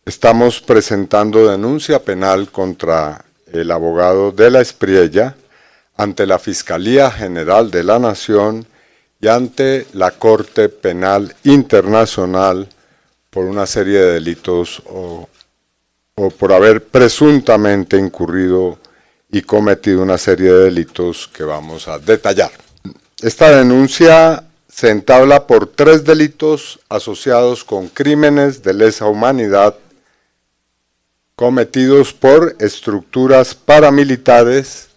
Estamos presentando denuncia penal contra el abogado de la Espriella ante la Fiscalía General de la Nación y ante la Corte Penal Internacional por una serie de delitos o por haber presuntamente incurrido y cometido una serie de delitos que vamos a detallar. Esta denuncia se entabla por 3 delitos asociados con crímenes de lesa humanidad cometidos por estructuras paramilitares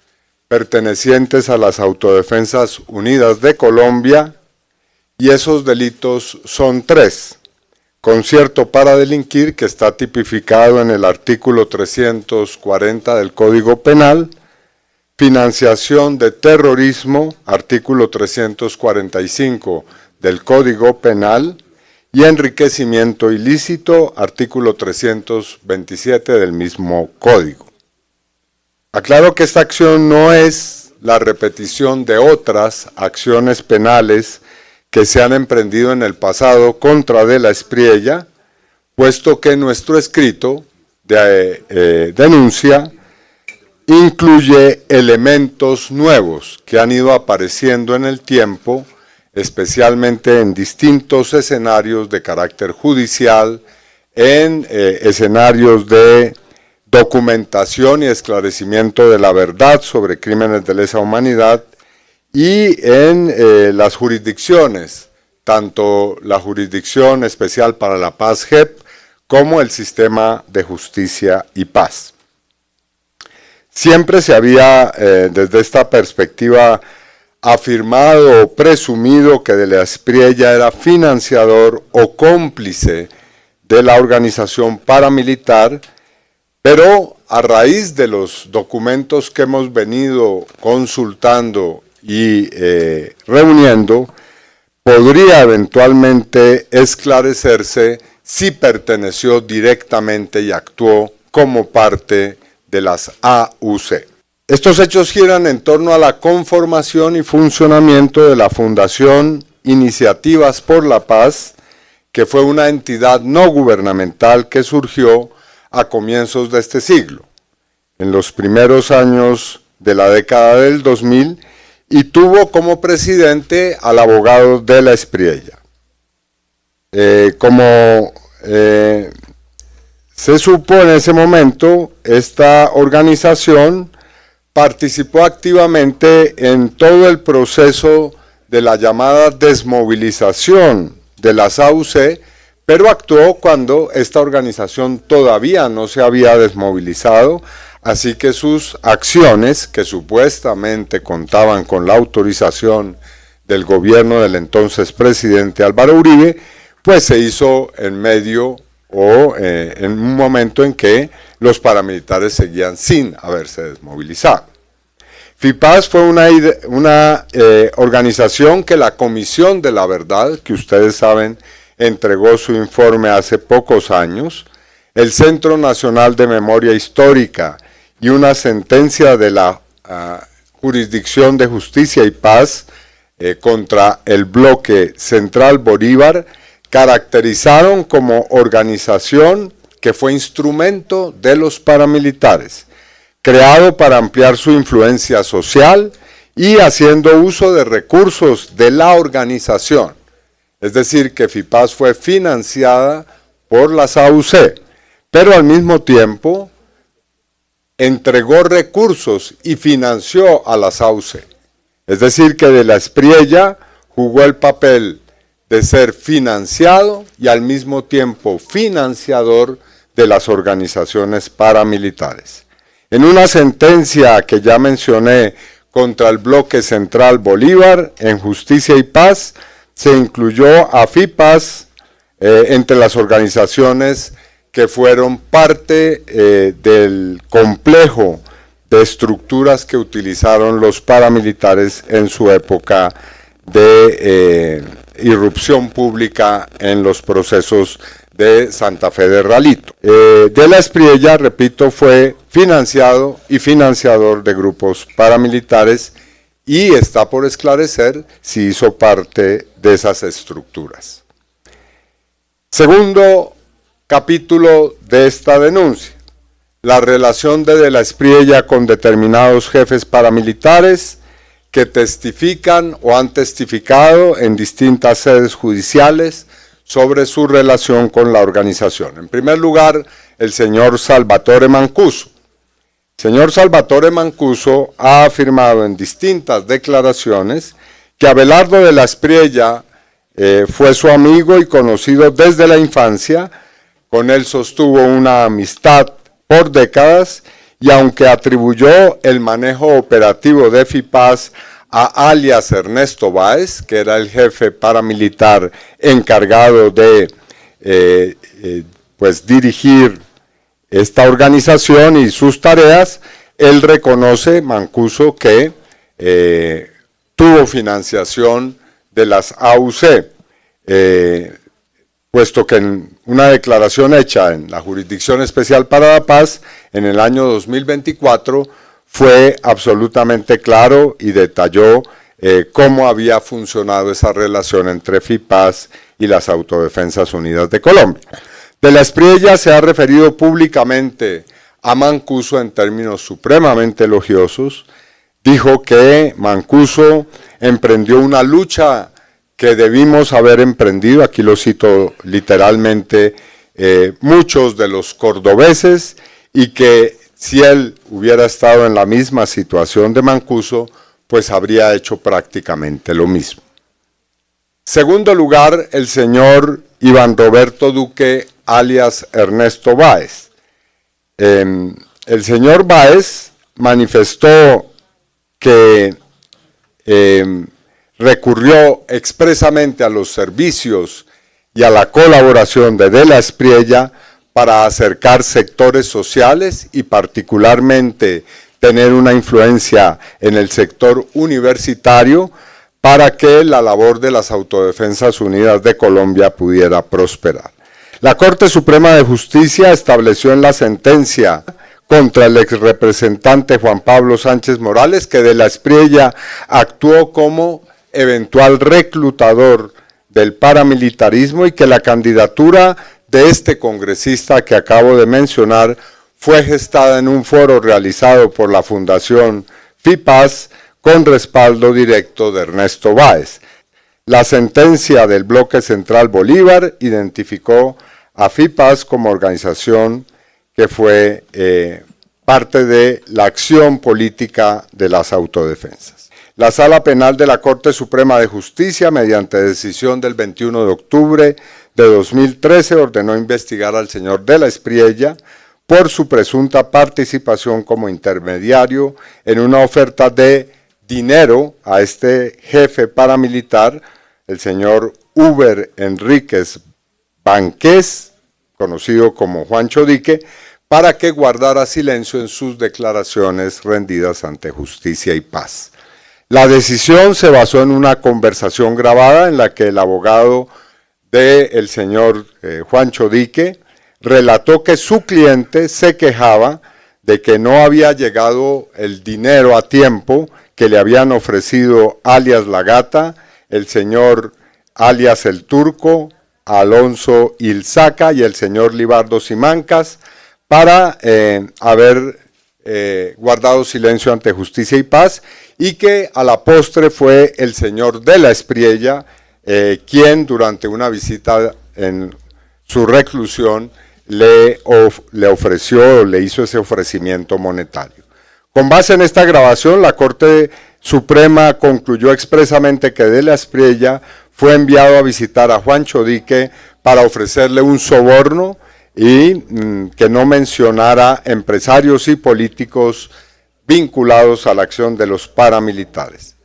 pertenecientes a las Autodefensas Unidas de Colombia, y esos delitos son 3. Concierto para delinquir, que está tipificado en el artículo 340 del Código Penal, financiación de terrorismo, artículo 345 del Código Penal, y enriquecimiento ilícito, artículo 327 del mismo Código. Aclaro que esta acción no es la repetición de otras acciones penales que se han emprendido en el pasado contra de la Espriella, puesto que nuestro escrito de denuncia incluye elementos nuevos que han ido apareciendo en el tiempo, especialmente en distintos escenarios de carácter judicial, en escenarios de documentación y esclarecimiento de la verdad sobre crímenes de lesa humanidad y en las jurisdicciones, tanto la Jurisdicción Especial para la Paz JEP como el Sistema de Justicia y Paz. Siempre se había, desde esta perspectiva, afirmado o presumido que de la Espriella era financiador o cómplice de la organización paramilitar, pero a raíz de los documentos que hemos venido consultando y reuniendo, podría eventualmente esclarecerse si perteneció directamente y actuó como parte de las AUC. Estos hechos giran en torno a la conformación y funcionamiento de la Fundación Iniciativas por la Paz, que fue una entidad no gubernamental que surgió a comienzos de este siglo, en los primeros años de la década del 2000, y tuvo como presidente al abogado de la Espriella. Se supo en ese momento, esta organización participó activamente en todo el proceso de la llamada desmovilización de las AUC, pero actuó cuando esta organización todavía no se había desmovilizado, así que sus acciones, que supuestamente contaban con la autorización del gobierno del entonces presidente Álvaro Uribe, pues se hizo en medio o en un momento en que los paramilitares seguían sin haberse desmovilizado. FIPAS fue una organización que la Comisión de la Verdad, que ustedes saben, entregó su informe hace pocos años, el Centro Nacional de Memoria Histórica y una sentencia de la Jurisdicción de Justicia y Paz contra el bloque Central Bolívar, caracterizaron como organización que fue instrumento de los paramilitares, creado para ampliar su influencia social y haciendo uso de recursos de la organización. Es decir, que FIPAS fue financiada por las AUC, pero al mismo tiempo entregó recursos y financió a las AUC. Es decir, que de la Espriella jugó el papel de ser financiado y al mismo tiempo financiador de las organizaciones paramilitares. En una sentencia que ya mencioné contra el bloque Central Bolívar, en Justicia y Paz, se incluyó a FIPAS entre las organizaciones que fueron parte del complejo de estructuras que utilizaron los paramilitares en su época de irrupción pública en los procesos de Santa Fe de Ralito. De la Espriella, repito, fue financiado y financiador de grupos paramilitares y está por esclarecer si hizo parte de esas estructuras. Segundo capítulo de esta denuncia: la relación de la Espriella con determinados jefes paramilitares que testifican o han testificado en distintas sedes judiciales sobre su relación con la organización. En primer lugar, el señor Salvatore Mancuso. El señor Salvatore Mancuso ha afirmado en distintas declaraciones que Abelardo de la Espriella fue su amigo y conocido desde la infancia. Con él sostuvo una amistad por décadas, y aunque atribuyó el manejo operativo de FIPAS a alias Ernesto Báez, que era el jefe paramilitar encargado de dirigir esta organización y sus tareas, él reconoce, Mancuso, que tuvo financiación de las AUC, puesto que en una declaración hecha en la Jurisdicción Especial para la Paz en el año 2024 fue absolutamente claro y detalló cómo había funcionado esa relación entre FIPAS y las Autodefensas Unidas de Colombia. De la Espriella se ha referido públicamente a Mancuso en términos supremamente elogiosos. Dijo que Mancuso emprendió una lucha que debimos haber emprendido, aquí lo cito literalmente, muchos de los cordobeses, y que si él hubiera estado en la misma situación de Mancuso, pues habría hecho prácticamente lo mismo. Segundo lugar, el señor Iván Roberto Duque, alias Ernesto Báez. El señor Báez manifestó que recurrió expresamente a los servicios y a la colaboración de la Espriella para acercar sectores sociales y particularmente tener una influencia en el sector universitario para que la labor de las Autodefensas Unidas de Colombia pudiera prosperar. La Corte Suprema de Justicia estableció en la sentencia contra el exrepresentante Juan Pablo Sánchez Morales que de la Espriella actuó como eventual reclutador del paramilitarismo y que la candidatura de este congresista que acabo de mencionar fue gestada en un foro realizado por la Fundación FIPAS con respaldo directo de Ernesto Báez. La sentencia del Bloque Central Bolívar identificó a FIPAS como organización que fue parte de la acción política de las autodefensas. La Sala Penal de la Corte Suprema de Justicia, mediante decisión del 21 de octubre de 2013, ordenó investigar al señor de la Espriella por su presunta participación como intermediario en una oferta de dinero a este jefe paramilitar, el señor Uber Enríquez Banqués, conocido como Juancho Dique, para que guardara silencio en sus declaraciones rendidas ante Justicia y Paz. La decisión se basó en una conversación grabada en la que el abogado del señor Juancho Dique relató que su cliente se quejaba de que no había llegado el dinero a tiempo que le habían ofrecido alias La Gata, el señor alias El Turco, Alonso Ilzaca y el señor Libardo Simancas para haber guardado silencio ante Justicia y Paz, y que a la postre fue el señor de la Espriella quien durante una visita en su reclusión le ofreció, le hizo ese ofrecimiento monetario. Con base en esta grabación, la Corte Suprema concluyó expresamente que de la Espriella fue enviado a visitar a Juancho Dique para ofrecerle un soborno y que no mencionara empresarios y políticos vinculados a la acción de los paramilitares.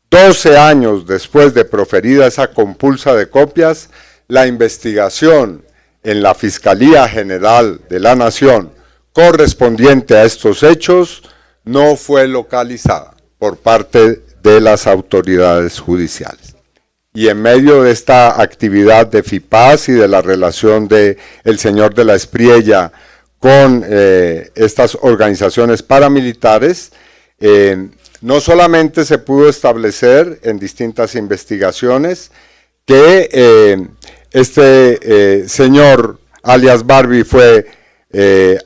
12 años después de proferida esa compulsa de copias, la investigación en la Fiscalía General de la Nación correspondiente a estos hechos no fue localizada por parte de las autoridades judiciales. Y en medio de esta actividad de FIPAS y de la relación del señor de la Espriella con estas organizaciones paramilitares, no solamente se pudo establecer en distintas investigaciones que este señor alias Barbie, fue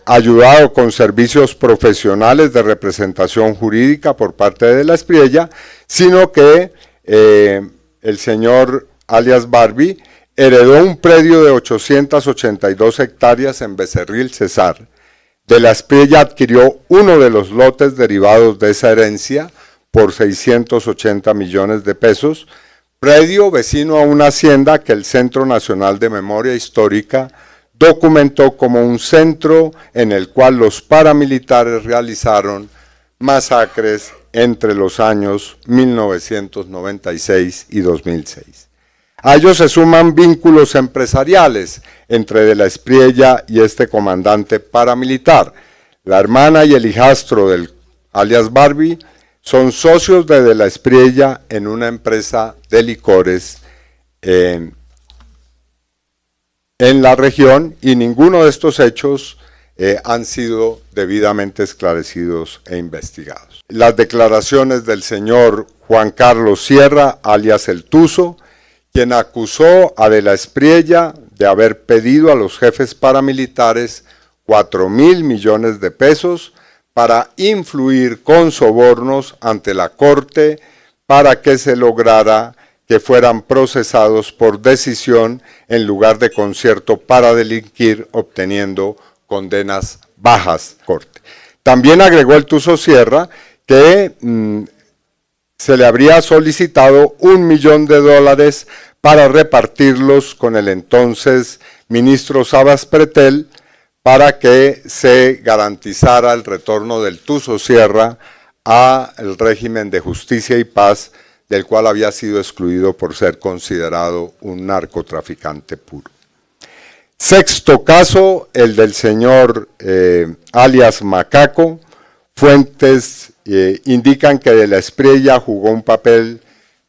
ayudado con servicios profesionales de representación jurídica por parte de la Espriella, sino que el señor alias Barbie heredó un predio de 882 hectáreas en Becerril, Cesar. De la Espriella adquirió uno de los lotes derivados de esa herencia por 680 millones de pesos, predio vecino a una hacienda que el Centro Nacional de Memoria Histórica documentó como un centro en el cual los paramilitares realizaron masacres entre los años 1996 y 2006. A ellos se suman vínculos empresariales entre De la Espriella y este comandante paramilitar. La hermana y el hijastro del alias Barbie son socios de la Espriella en una empresa de licores en la región, y ninguno de estos hechos han sido debidamente esclarecidos e investigados. Las declaraciones del señor Juan Carlos Sierra, alias El Tuzo, quien acusó a De la Espriella de haber pedido a los jefes paramilitares 4.000 millones de pesos para influir con sobornos ante la Corte para que se lograra que fueran procesados por decisión en lugar de concierto para delinquir, obteniendo condenas bajas. Corte. También agregó El Tuzo Sierra que se le habría solicitado $1 millón para repartirlos con el entonces ministro Sabas Pretel para que se garantizara el retorno del Tuzo Sierra al régimen de justicia y paz, del cual había sido excluido por ser considerado un narcotraficante puro. Sexto caso, el del señor alias Macaco. Fuentes indican que De la Espriella jugó un papel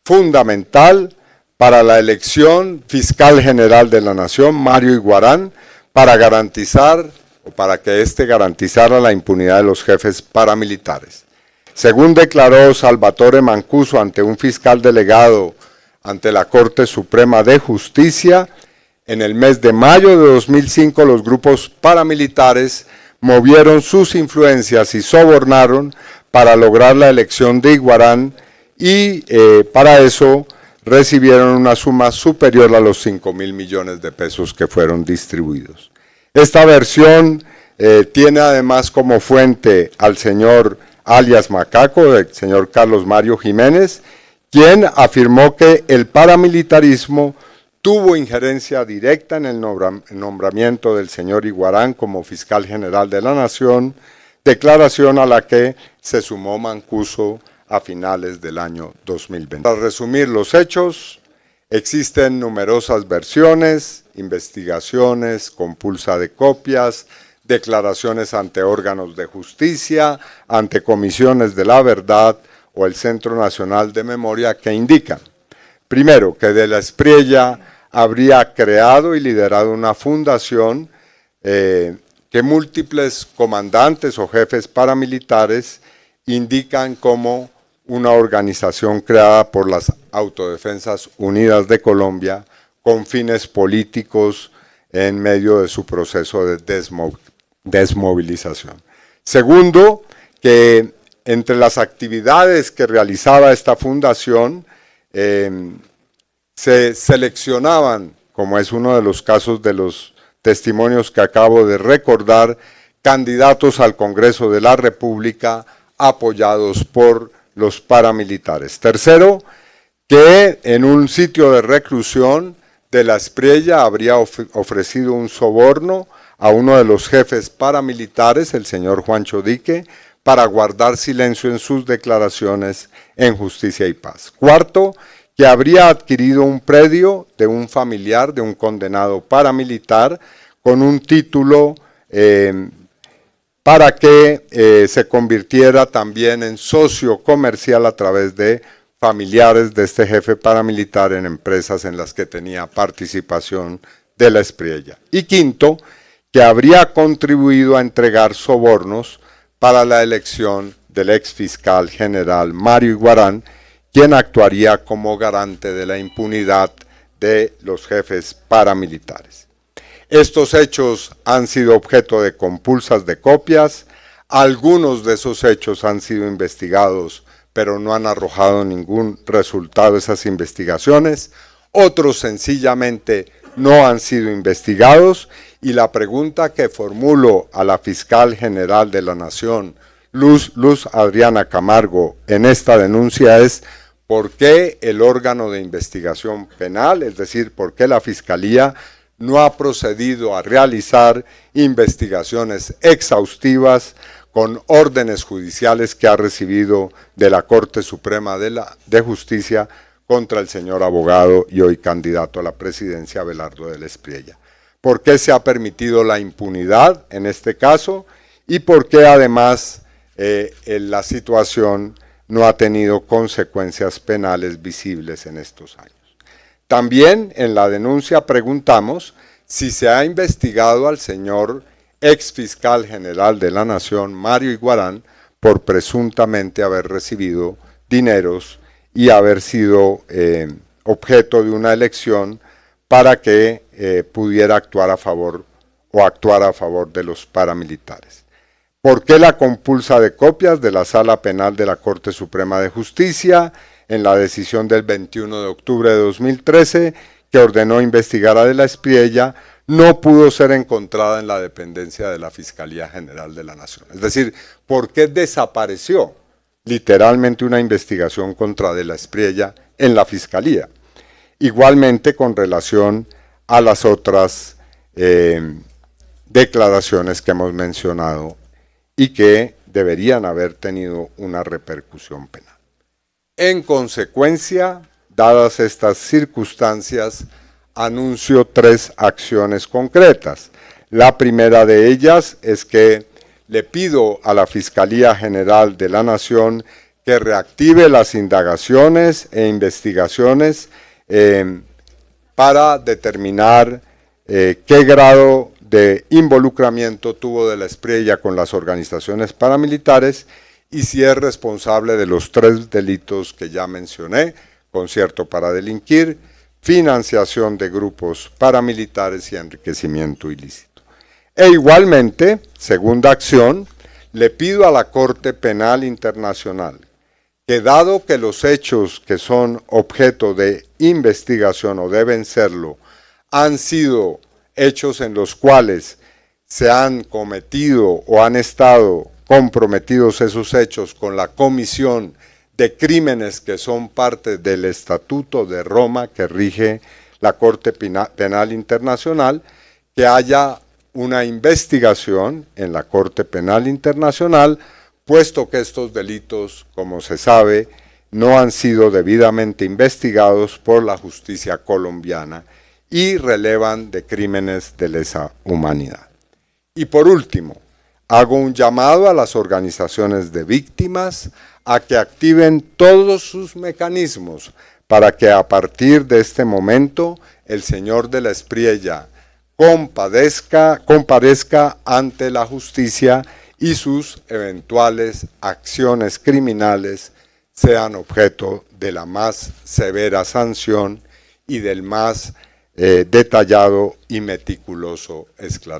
fundamental para la elección fiscal general de la Nación, Mario Iguarán, para garantizar, o para que éste garantizara la impunidad de los jefes paramilitares. Según declaró Salvatore Mancuso ante un fiscal delegado ante la Corte Suprema de Justicia, en el mes de mayo de 2005 los grupos paramilitares movieron sus influencias y sobornaron para lograr la elección de Iguarán y para eso recibieron una suma superior a los 5.000 millones de pesos que fueron distribuidos. Esta versión tiene además como fuente al señor alias Macaco, el señor Carlos Mario Jiménez, quien afirmó que el paramilitarismo tuvo injerencia directa en el nombramiento del señor Iguarán como fiscal general de la Nación, declaración a la que se sumó Mancuso a finales del año 2020. Para resumir los hechos, existen numerosas versiones, investigaciones, compulsa de copias, declaraciones ante órganos de justicia, ante comisiones de la verdad o el Centro Nacional de Memoria que indican, primero, que De la Espriella habría creado y liderado una fundación que múltiples comandantes o jefes paramilitares indican como una organización creada por las Autodefensas Unidas de Colombia con fines políticos en medio de su proceso de desmovilización. Segundo, que entre las actividades que realizaba esta fundación se seleccionaban, como es uno de los casos de los testimonios que acabo de recordar, candidatos al Congreso de la República apoyados por los paramilitares. Tercero, que en un sitio de reclusión De la Espriella habría ofrecido un soborno a uno de los jefes paramilitares, el señor Juancho Dique, para guardar silencio en sus declaraciones en Justicia y Paz. Cuarto, que habría adquirido un predio de un familiar de un condenado paramilitar con un título para que se convirtiera también en socio comercial a través de familiares de este jefe paramilitar en empresas en las que tenía participación De la Espriella. Y quinto, que habría contribuido a entregar sobornos para la elección del ex fiscal general Mario Iguarán, quien actuaría como garante de la impunidad de los jefes paramilitares. Estos hechos han sido objeto de compulsas de copias. Algunos de esos hechos han sido investigados, pero no han arrojado ningún resultado de esas investigaciones. Otros sencillamente no han sido investigados, y la pregunta que formulo a la Fiscal General de la Nación, Luz Adriana Camargo, en esta denuncia es: ¿por qué el órgano de investigación penal, es decir, por qué la Fiscalía no ha procedido a realizar investigaciones exhaustivas con órdenes judiciales que ha recibido de la Corte Suprema de Justicia contra el señor abogado y hoy candidato a la presidencia Abelardo del Espriella? ¿Por qué se ha permitido la impunidad en este caso? ¿Y por qué además la situación no ha tenido consecuencias penales visibles en estos años? También en la denuncia preguntamos si se ha investigado al señor ex fiscal general de la Nación, Mario Iguarán, por presuntamente haber recibido dineros y haber sido objeto de una elección para que pudiera actuar a favor de los paramilitares. ¿Por qué la compulsa de copias de la Sala Penal de la Corte Suprema de Justicia en la decisión del 21 de octubre de 2013 que ordenó investigar a De la Espriella no pudo ser encontrada en la dependencia de la Fiscalía General de la Nación? Es decir, ¿por qué desapareció literalmente una investigación contra De la Espriella en la Fiscalía? Igualmente con relación a las otras declaraciones que hemos mencionado y que deberían haber tenido una repercusión penal. En consecuencia, dadas estas circunstancias, anuncio 3 acciones concretas. La primera de ellas es que le pido a la Fiscalía General de la Nación que reactive las indagaciones e investigaciones para determinar qué grado de involucramiento tuvo De la Espriella con las organizaciones paramilitares y si es responsable de los 3 delitos que ya mencioné: concierto para delinquir, financiación de grupos paramilitares y enriquecimiento ilícito. E igualmente, segunda acción, le pido a la Corte Penal Internacional que, dado que los hechos que son objeto de investigación o deben serlo, han sido hechos en los cuales se han cometido o han estado comprometidos esos hechos con la comisión de crímenes que son parte del Estatuto de Roma que rige la Corte Penal Internacional, que haya una investigación en la Corte Penal Internacional, puesto que estos delitos, como se sabe, no han sido debidamente investigados por la justicia colombiana y relevan de crímenes de lesa humanidad. Y por último, hago un llamado a las organizaciones de víctimas a que activen todos sus mecanismos para que a partir de este momento el señor De la Espriella comparezca ante la justicia y sus eventuales acciones criminales sean objeto de la más severa sanción y del más detallado y meticuloso esclarecimiento.